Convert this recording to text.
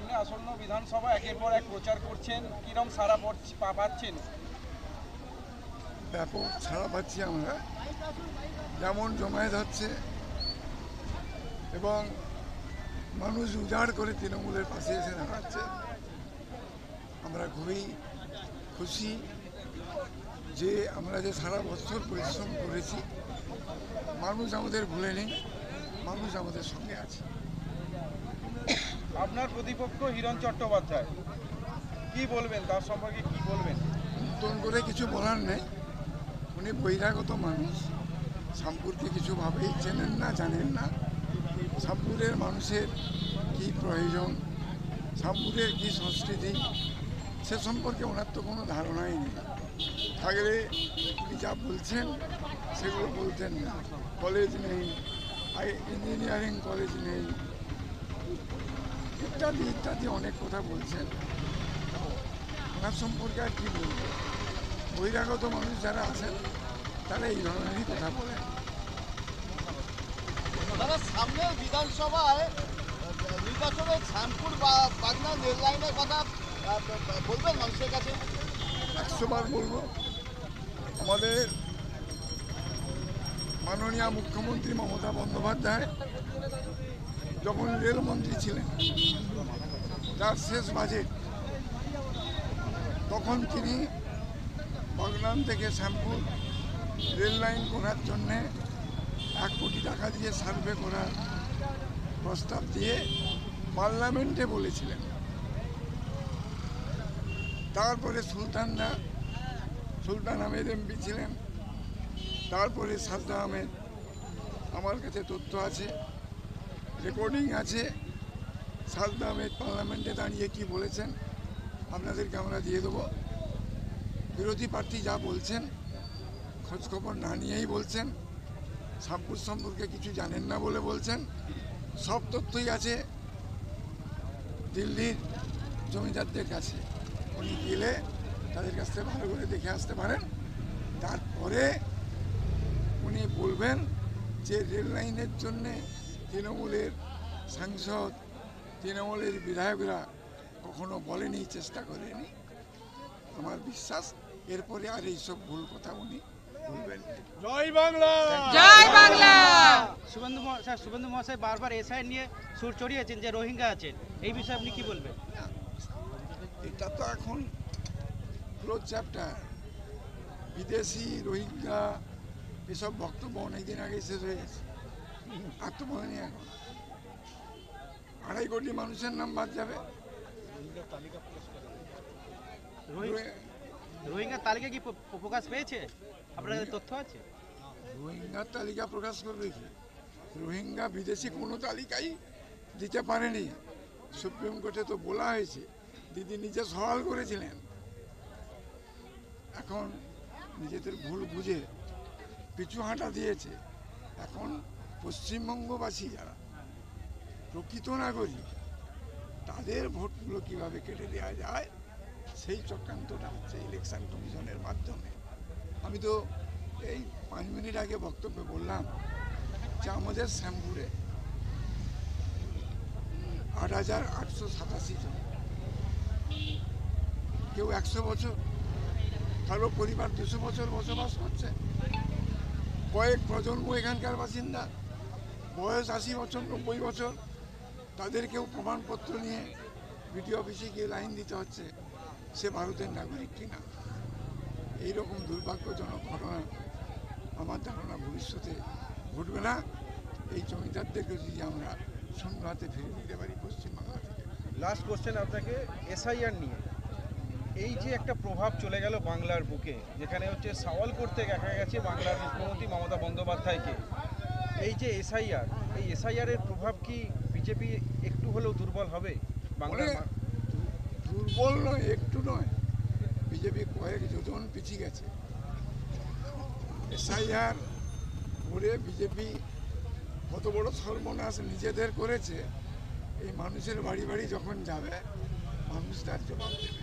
সামনে আসন্ন বিধানসভা একের পর এক প্রচার করছেন, কিরম সারা পাচ্ছেন? ব্যাপক ছাড়া পাচ্ছি আমরা, যেমন জমায়েত হচ্ছে এবং মানুষ উজাড় করে তৃণমূলের পাশে এসে দাঁড়াচ্ছে। আমরা খুবই খুশি যে আমরা যে সারা বছর পরিশ্রম করেছি, মানুষ আমাদের ভুলেনি, মানুষ আমাদের সঙ্গে আছে। আপনার প্রতিপক্ষ হিরণ চট্টোপাধ্যায়, কি বলবেন তার সম্পর্কে, কি বলবেন? নতুন করে কিছু বলার নেই, উনি বহিরাগত মানুষ, শামপুরকে কিছুভাবেই চেনেন না, জানেন না শামপুরের মানুষের কি প্রয়োজন, শামপুরের কি সংস্কৃতি, সে সম্পর্কে ওনার তো কোনো ধারণাই নেই। থাকলে উনি যা বলছেন সেগুলো বলতেন না। কলেজ নেই, ইঞ্জিনিয়ারিং কলেজ নেই, ইত্যাদি ইত্যাদি অনেক কথা বলছেন। ওনার সম্পর্কে আর কি বলবো, বহিরাগত মানুষ যারা আছেন তারা এই ধরনেরই কথা বলেন। তারা সামনের বিধানসভায় নির্বাচনে শ্যামপুর বা বাগনা রেল লাইনের কথা বলবেন মানুষের কাছে? 100 বার বলবো। আমাদের মাননীয় মুখ্যমন্ত্রী মমতা বন্দ্যোপাধ্যায় যখন রেলমন্ত্রী ছিলেন, তার শেষ বাজেট, তখন তিনি বাগনান থেকে শ্যামপুর রেল লাইন করার জন্যে 1 কোটি টাকা দিয়ে সার্ভে করার প্রস্তাব দিয়ে পার্লামেন্টে বলেছিলেন। তারপরে সুলতান আহমেদ এমপি ছিলেন, তারপরে সাদ্দাম আহমেদ, আমার কাছে তথ্য আছে, রেকর্ডিং আছে, সাদ্দাম আহমেদ পার্লামেন্টে দাঁড়িয়ে কি বলেছেন আপনাদেরকে আমরা দিয়ে দেবো। বিরোধী প্রার্থী যা বলছেন খোঁজখবর না নিয়েই বলছেন, শ্যামপুর সম্পর্কে কিছু জানেন না বলে বলছেন। সব তথ্যই আছে দিল্লির জমিদারদের কাছে, উনি গেলে তাদের কাছ থেকে ভালো করে দেখে আসতে পারেন। তারপরে উনি বলবেন যে রেল লাইনের জন্যে তৃণমূলের সাংসদ, তৃণমূলের বিধায়করা কখনো বলেনি, চেষ্টা করেনি। আমার বিশ্বাস এরপরে আর এইসব ভুল কথা উনি বলবেন। জয় বাংলা, জয় বাংলা। শুভেন্দু মহাশয় বারবার এসআই নিয়ে সুর চড়িয়েছেন যে রোহিঙ্গা আছেন, এই বিষয়ে আপনি কি বলবেন? এটা তো এখন ক্লোজ চ্যাপ্টার। বিদেশি, রোহিঙ্গা এসব বক্তব্য অনেকদিন আগে শেষ হয়ে গেছে, আর তো বলেনি। এখন 2.5 কোটি মানুষের নাম বাদ যাবে। রোহিঙ্গার তালিকা কি প্রকাশ পেয়েছে? আপনার কাছে তথ্য আছে? রোহিঙ্গার তালিকা প্রকাশ করবে কি? রোহিঙ্গা বিদেশি কোনো তালিকাই দিতে পারেনি। সুপ্রিম কোর্টে তো বলা হয়েছে, দিদি নিজে সওয়াল করেছিলেন। এখন নিজেদের ভুল বুঝে পিছু হাঁটা দিয়েছে। এখন পশ্চিমবঙ্গবাসী যারা প্রকৃত নাগরিক, তাদের ভোটগুলো কীভাবে কেটে দেওয়া যায় সেই চক্রান্তটা হচ্ছে ইলেকশন কমিশনের মাধ্যমে। আমি তো এই 5 মিনিট আগে বক্তব্যে বললাম যে আমাদের শ্যামপুরে 8,887 জন, কেউ 100 বছর, কারো পরিবার 200 বছর বসবাস করছে। কয়েক প্রজন্ম এখানকার বাসিন্দা, বয়স 80 বছর, 90 বছর, তাদেরকেও প্রমাণপত্র নিয়ে বিডিও অফিসে গিয়ে লাইন দিতে হচ্ছে সে ভারতের নাগরিক কিনা। এইরকম দুর্ভাগ্যজনক ঘটনা আমার ধারণা ভবিষ্যতে ঘটবে না। এই জমিদারদেরকে যদি আমরা শূন্য হাতে ফিরে দিতে পারি পশ্চিমবাংলা থেকে। লাস্ট কোশ্চেন আপনাকে এসআইআর নিয়ে। এই যে একটা প্রভাব চলে গেল বাংলার বুকে, যেখানে হচ্ছে সওয়াল করতে দেখা গেছে বাংলার মুখ্যমন্ত্রী মমতা বন্দ্যোপাধ্যায়কে, এই যে এসআইআর, এই এসআইআর এর প্রভাব কি বিজেপি একটু হলেও দুর্বল হবে বাংলার? দুর্বল নয়, একটু নয়, বিজেপি কয়েক যোজন পিছিয়ে গেছে। এসআইআর করে বিজেপি কত বড় সর্বনাশ নিজেদের করেছে, এই মানুষের বাড়ি বাড়ি যখন যাবে মানুষ তার জবাব দেবে।